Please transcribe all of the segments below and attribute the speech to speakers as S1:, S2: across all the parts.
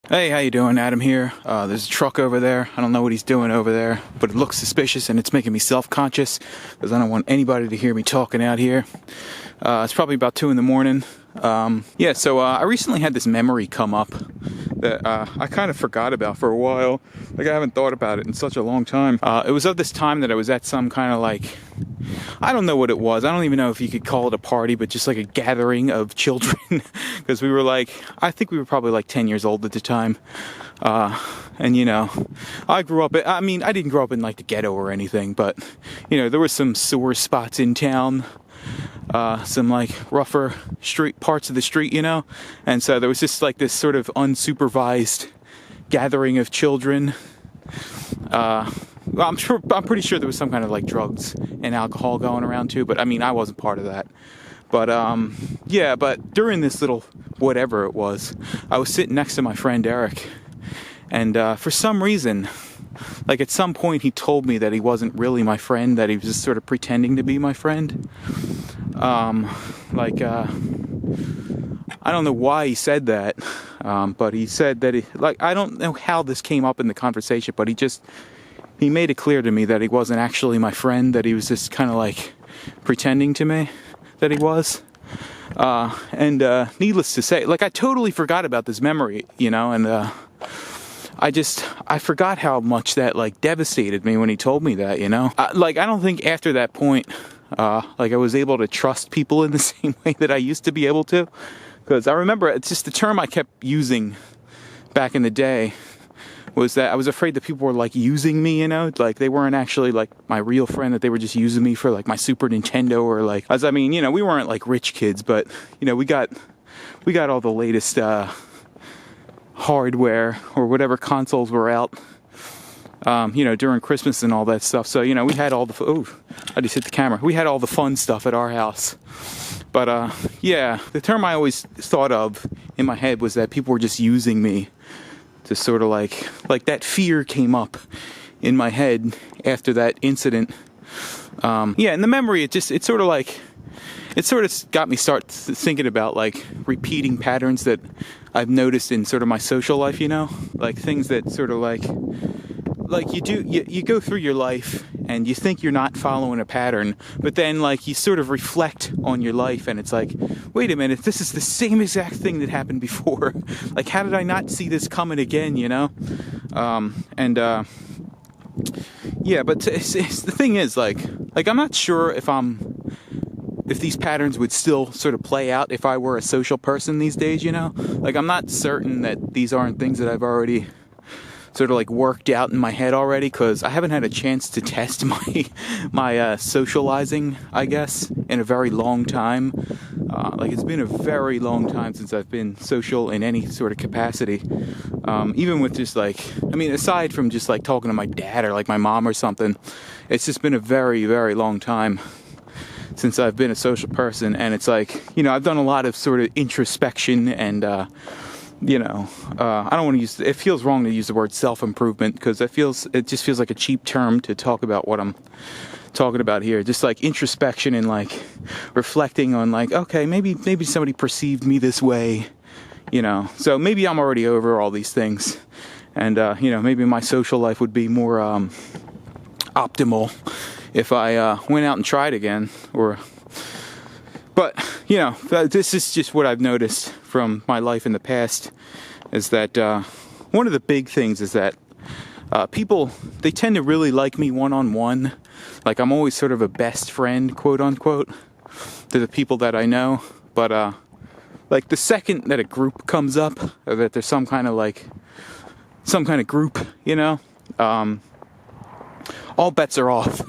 S1: Hey, how you doing? Adam here. There's a truck over there. I don't know what he's doing over there, but it looks suspicious and it's making me self-conscious because I don't want anybody to hear me talking out here. It's probably about 2 in the morning. So I recently had this memory come up that I kind of forgot about for a while. Like, I haven't thought about it in such a long time. It was of this time that I was at some kind of like, I don't know what it was. I don't even know if you could call it a party, but just like a gathering of children. Because we were like, I think we were probably like 10 years old at the time. And you know, I didn't grow up in like the ghetto or anything, but you know, there were some sewer spots in town. Some like rougher street parts of the street, you know, and so there was just like this sort of unsupervised gathering of children. I'm pretty sure there was some kind of like drugs and alcohol going around too, but I mean, I wasn't part of that. But but during this little whatever it was, I was sitting next to my friend Eric, and for some reason, like at some point he told me that he wasn't really my friend, that he was just sort of pretending to be my friend. I don't know why he said that, but he said that I don't know how this came up in the conversation, but he made it clear to me that he wasn't actually my friend, that he was just kind of like pretending to me that he was. Needless to say, like, I totally forgot about this memory, you know, and I forgot how much that like devastated me when he told me that, you know. I don't think after that point, I was able to trust people in the same way that I used to be able to. Because I remember, it's just the term I kept using back in the day was that I was afraid that people were like using me, you know, like they weren't actually like my real friend, that they were just using me for like my Super Nintendo or like, you know, we weren't like rich kids, but you know, we got all the latest hardware or whatever consoles were out, you know, during Christmas and all that stuff. So, you know, we had all the, I just hit the camera. We had all the fun stuff at our house. But, the term I always thought of in my head was that people were just using me to sort of like that fear came up in my head after that incident. And the memory, it sort of got me start thinking about like repeating patterns that I've noticed in sort of my social life, you know, like things that sort of like you go through your life and you think you're not following a pattern, but then like you sort of reflect on your life and it's like, wait a minute, this is the same exact thing that happened before. Like, how did I not see this coming again, you know? But the thing is like I'm not sure if these patterns would still sort of play out if I were a social person these days, you know? Like, I'm not certain that these aren't things that I've already sort of like worked out in my head already, because I haven't had a chance to test my socializing, I guess, in a very long time. It's been a very long time since I've been social in any sort of capacity. Even with just like, aside from just like talking to my dad or like my mom or something, it's just been a very, very long time since I've been a social person. And it's like, you know, I've done a lot of sort of introspection and, I don't want to use, it feels wrong to use the word self-improvement, because it just feels like a cheap term to talk about what I'm talking about here. Just like introspection and like reflecting on like, okay, maybe somebody perceived me this way, you know, so maybe I'm already over all these things. And, maybe my social life would be more optimal if I went out and tried again, But, you know, this is just what I've noticed from my life in the past, is that one of the big things is that people, they tend to really like me one-on-one. Like, I'm always sort of a best friend, quote-unquote, to the people that I know. But, like, the second that a group comes up, or that there's some kind of group, you know, all bets are off.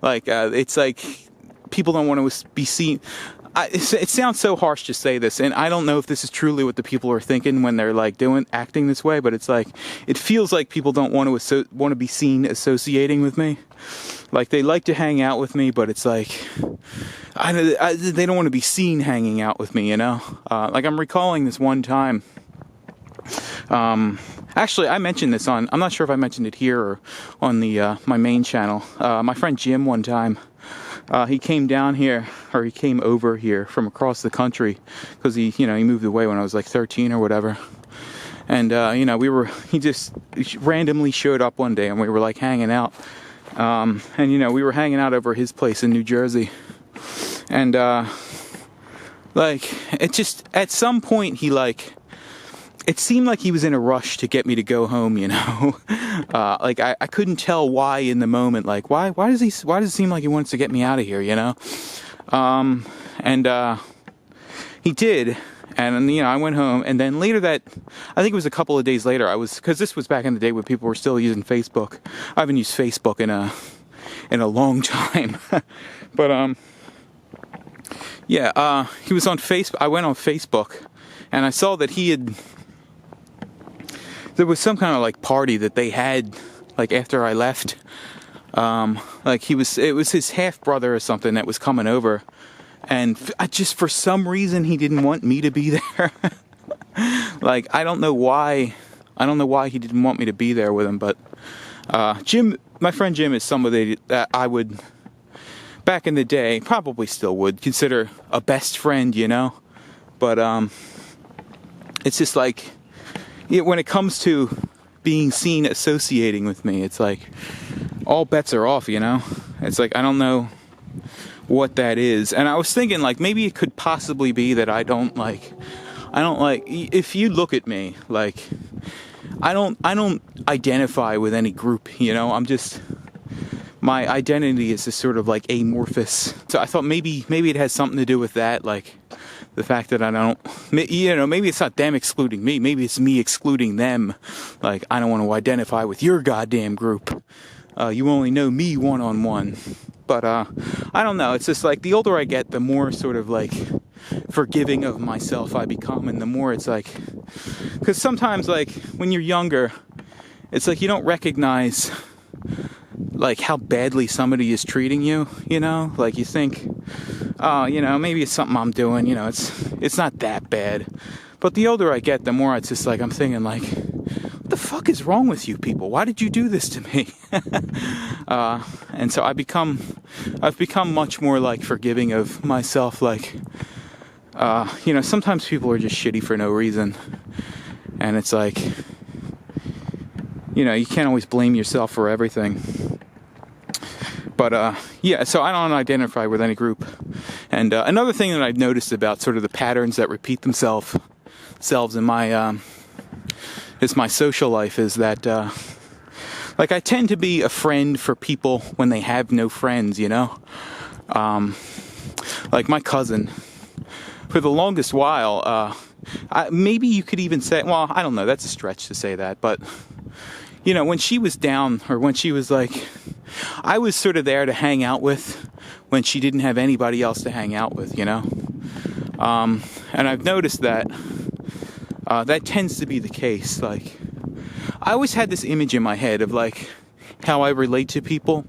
S1: It's like people don't want to be seen. It sounds so harsh to say this, and I don't know if this is truly what the people are thinking when they're like acting this way, but it's like, it feels like people don't want to be seen associating with me. Like, they like to hang out with me, but it's like, they don't want to be seen hanging out with me, you know? I'm recalling this one time. Actually, I mentioned this I'm not sure if I mentioned it here or on my main channel. My friend Jim one time, he came over here from across the country, because he moved away when I was like 13 or whatever. And he just randomly showed up one day, and we were like hanging out. And we were hanging out over his place in New Jersey. And it just, at some point he it seemed like he was in a rush to get me to go home, I couldn't tell why in the moment, why does it seem like he wants to get me out of here, he did. And, I went home, and then later I think it was a couple of days later, because this was back in the day when people were still using Facebook. I haven't used Facebook in a long time. But, he was on Facebook. I went on Facebook, and I saw that there was some kind of party that they had after I left. It was his half brother or something that was coming over, and for some reason he didn't want me to be there. I don't know why he didn't want me to be there with him, but Jim, my friend Jim, is somebody that I would, back in the day, probably still would consider a best friend, but it's just when it comes to being seen associating with me, it's all bets are off, It's I don't know what that is. And I was thinking, maybe it could possibly be that I don't if you look at me, I don't identify with any group, I'm just, my identity is just sort of amorphous. So I thought maybe it has something to do with that, the fact that I don't, maybe it's not them excluding me. Maybe it's me excluding them. I don't want to identify with your goddamn group. You only know me one-on-one. But, I don't know. It's just the older I get, the more sort of forgiving of myself I become. And the more it's because sometimes when you're younger, it's you don't recognize how badly somebody is treating you, you think, oh, maybe it's something I'm doing, it's not that bad. But the older I get, the more it's just I'm thinking what the fuck is wrong with you people? Why did you do this to me? And so I've become much more forgiving of myself. Sometimes people are just shitty for no reason. And it's you can't always blame yourself for everything. But, so I don't identify with any group. And another thing that I've noticed about sort of the patterns that repeat themselves in my social life is that, I tend to be a friend for people when they have no friends, my cousin, for the longest while, maybe you could even say, well, I don't know, that's a stretch to say that, but, when she was down, or when she was I was sort of there to hang out with when she didn't have anybody else to hang out with, and I've noticed that that tends to be the case. I always had this image in my head of how I relate to people.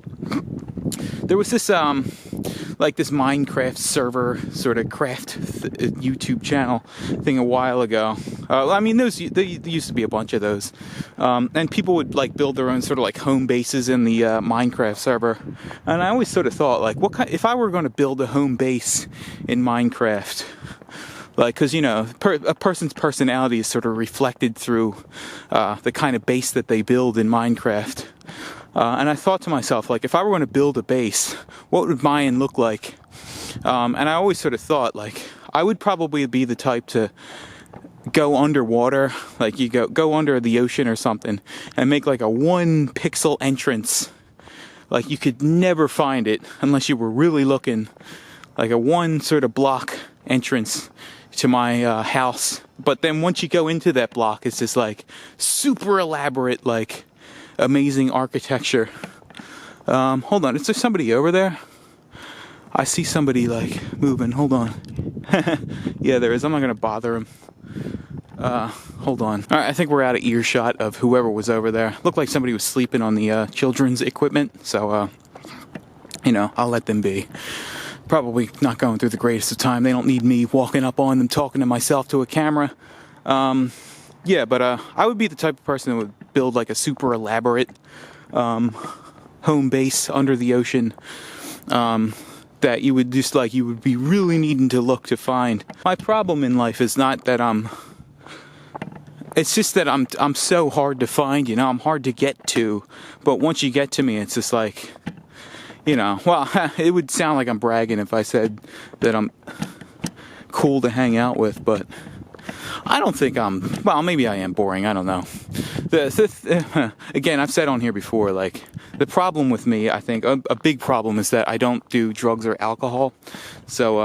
S1: There was this this Minecraft server sort of craft YouTube channel thing a while ago. There used to be a bunch of those, and people would build their own sort of home bases in the Minecraft server. And I always sort of thought if I were going to build a home base in Minecraft, because a person's personality is sort of reflected through the kind of base that they build in Minecraft. And I thought to myself, if I were going to build a base, what would mine look like? And I always sort of thought, I would probably be the type to go underwater, you go under the ocean or something, and make a 1 pixel entrance. You could never find it unless you were really looking, a 1 sort of block entrance to my house. But then once you go into that block, it's just super elaborate, amazing architecture. Hold on, is there somebody over there? I see somebody moving. Hold on. Yeah, there is. I'm not gonna bother him. Hold on. All right, I think we're out of earshot of whoever was over there. Looked like somebody was sleeping on the children's equipment, so I'll let them be. Probably not going through the greatest of time. They don't need me walking up on them, talking to myself to a camera. Yeah, but I would be the type of person that would build a super elaborate home base under the ocean that you would just you would be really needing to look to find. My problem in life is not that it's just that I'm so hard to find, I'm hard to get to. But once you get to me, it's just like, well, it would sound like I'm bragging if I said that I'm cool to hang out with, but I don't think well, maybe I am boring, I don't know. Again, I've said on here before, like, the problem with me, I think, a big problem is that I don't do drugs or alcohol. So,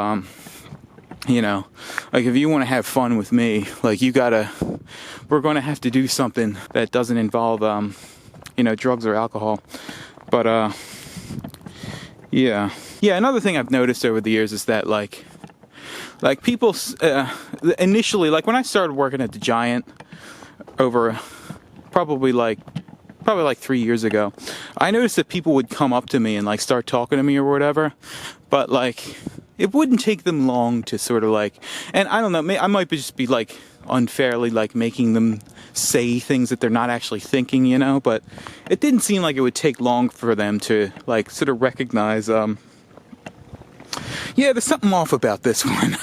S1: like, if you want to have fun with me, like, we're going to have to do something that doesn't involve, drugs or alcohol. But, yeah, another thing I've noticed over the years is that, like people, initially, like, when I started working at the Giant over probably like 3 years ago, I noticed that people would come up to me and, like, start talking to me or whatever, but, like, it wouldn't take them long to sort of, like, and I don't know, I might just be, like, unfairly, like, making them say things that they're not actually thinking, but it didn't seem like it would take long for them to, like, sort of recognize, there's something off about this one.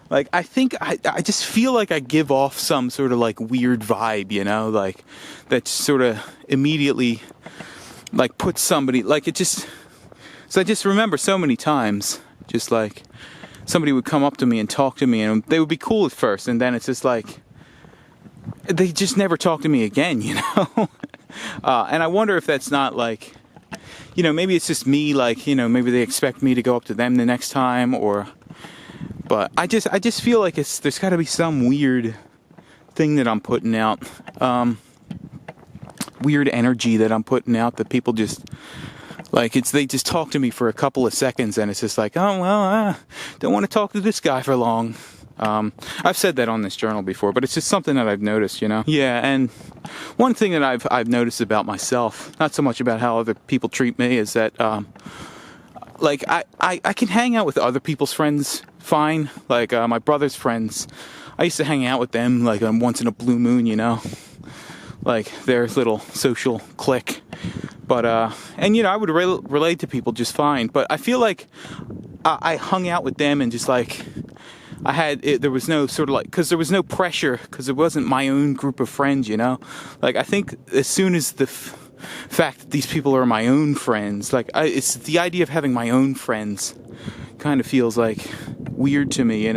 S1: Like, I think I just feel like I give off some sort of, like, weird vibe, like, that sort of immediately, like, puts somebody, like, so I just remember so many times, just, like, somebody would come up to me and talk to me, and they would be cool at first, and then it's just, like, they just never talk to me again, and I wonder if that's not, like, maybe it's just me, like, maybe they expect me to go up to them the next time, but I just feel like there's got to be some weird thing that I'm putting out, weird energy that I'm putting out that people just, like, they just talk to me for a couple of seconds and it's just like, oh, well, I don't want to talk to this guy for long. I've said that on this journal before, but it's just something that I've noticed, Yeah, and one thing that I've noticed about myself, not so much about how other people treat me, is that, like, I can hang out with other people's friends fine. Like, my brother's friends, I used to hang out with them, like, once in a blue moon, like, their little social clique. But, and, I would relate to people just fine. But I feel like I hung out with them and just, like, there was no sort of, like, because there was no pressure, because it wasn't my own group of friends, Like, I think as soon as the fact that these people are my own friends, like, it's the idea of having my own friends kind of feels, like, weird to me,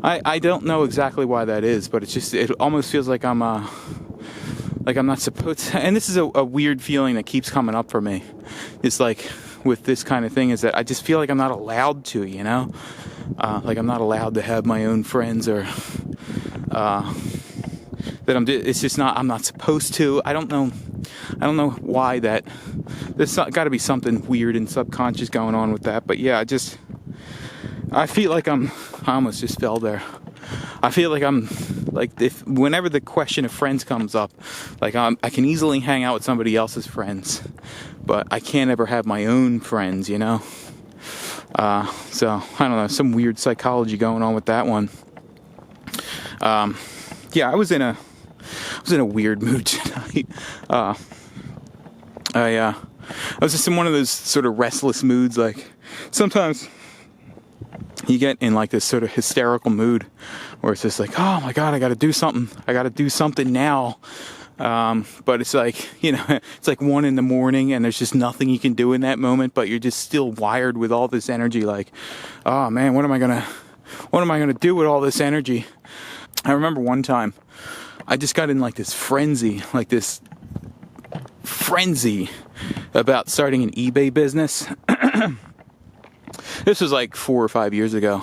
S1: I don't know exactly why that is, but it almost feels like I'm not supposed to, and this is a weird feeling that keeps coming up for me. It's like, with this kind of thing, is that I just feel like I'm not allowed to, like, I'm not allowed to have my own friends, or that it's just not, I'm not supposed to. I don't know why that. There's got to be something weird and subconscious going on with that. But yeah, I feel like I almost just fell there. I feel like I'm, like, whenever the question of friends comes up, like, I can easily hang out with somebody else's friends, but I can't ever have my own friends, So, I don't know, some weird psychology going on with that one. Yeah, I was in a weird mood tonight. I was just in one of those sort of restless moods, like, sometimes you get in, like, this sort of hysterical mood where it's just like, oh my God, I gotta do something now. But it's like, it's like 1 a.m. and there's just nothing you can do in that moment, but you're just still wired with all this energy. Like, oh man, what am I gonna do with all this energy? I remember one time I just got in, like, this frenzy about starting an eBay business. This was like 4 or 5 years ago.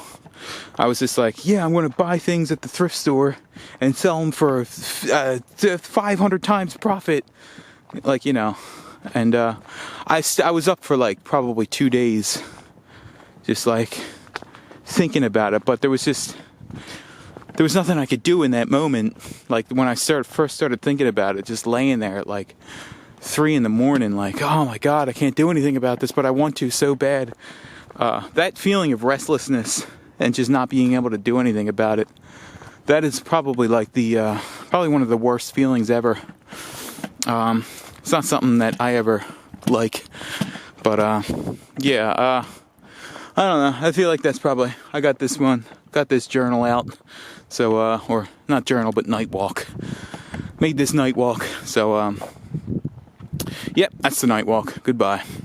S1: I was just like, yeah, I'm going to buy things at the thrift store and sell them for 500 times profit. Like, and I was up for, like, probably 2 days just, like, thinking about it. But there was nothing I could do in that moment. Like, when I first started thinking about it, just laying there at, like, 3 a.m, like, oh my God, I can't do anything about this, but I want to so bad. That feeling of restlessness and just not being able to do anything about it, that is probably, like, probably one of the worst feelings ever. It's not something that I ever like, but yeah, I don't know. I feel like that's probably, I got this journal out So, or not journal, but night walk. Made this night walk. So, yep, that's the night walk. Goodbye.